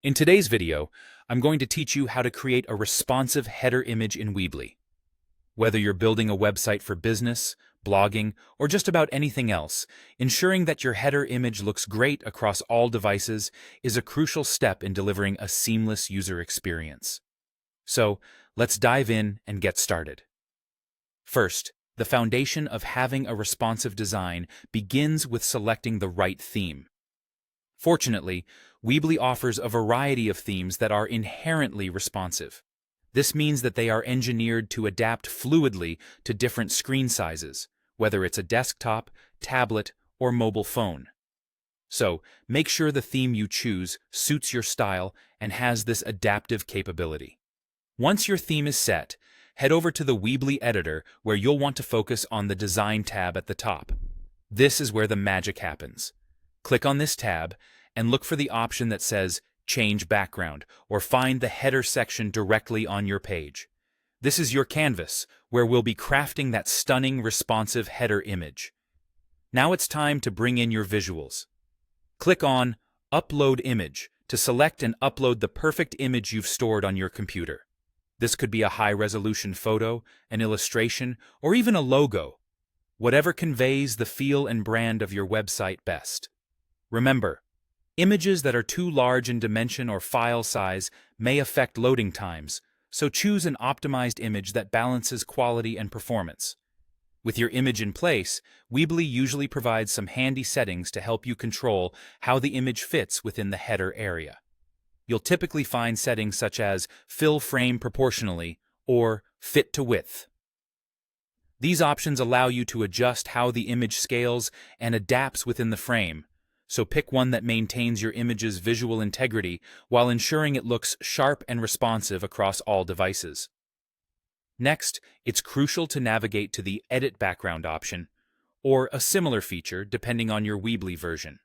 In today's video, I'm going to teach you how to create a responsive header image in Weebly. Whether you're building a website for business, blogging, or just about anything else, ensuring that your header image looks great across all devices is a crucial step in delivering a seamless user experience. So, let's dive in and get started. First, the foundation of having a responsive design begins with selecting the right theme. Fortunately, Weebly offers a variety of themes that are inherently responsive. This means that they are engineered to adapt fluidly to different screen sizes, whether it's a desktop, tablet, or mobile phone. So, make sure the theme you choose suits your style and has this adaptive capability. Once your theme is set, head over to the Weebly editor where you'll want to focus on the Design tab at the top. This is where the magic happens. Click on this tab and look for the option that says Change Background, or find the header section directly on your page. This is your canvas, where we'll be crafting that stunning, responsive header image. Now it's time to bring in your visuals. Click on Upload Image to select and upload the perfect image you've stored on your computer. This could be a high-resolution photo, an illustration, or even a logo. Whatever conveys the feel and brand of your website best. Remember, images that are too large in dimension or file size may affect loading times, so choose an optimized image that balances quality and performance. With your image in place, Weebly usually provides some handy settings to help you control how the image fits within the header area. You'll typically find settings such as Fill Frame Proportionally or Fit to Width. These options allow you to adjust how the image scales and adapts within the frame, so pick one that maintains your image's visual integrity while ensuring it looks sharp and responsive across all devices. Next, it's crucial to navigate to the Edit Background option, or a similar feature depending on your Weebly version.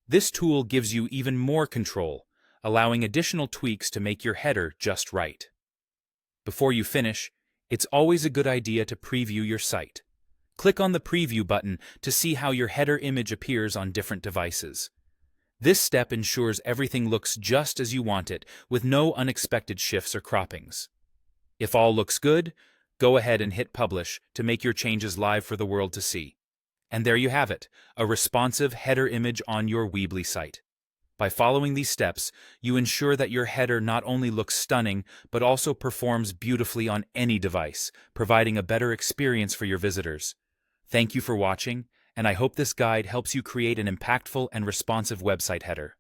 This tool gives you even more control, allowing additional tweaks to make your header just right. Before you finish, it's always a good idea to preview your site. Click on the Preview button to see how your header image appears on different devices. This step ensures everything looks just as you want it, with no unexpected shifts or croppings. If all looks good, go ahead and hit Publish to make your changes live for the world to see. And there you have it, a responsive header image on your Weebly site. By following these steps, you ensure that your header not only looks stunning, but also performs beautifully on any device, providing a better experience for your visitors. Thank you for watching, and I hope this guide helps you create an impactful and responsive website header.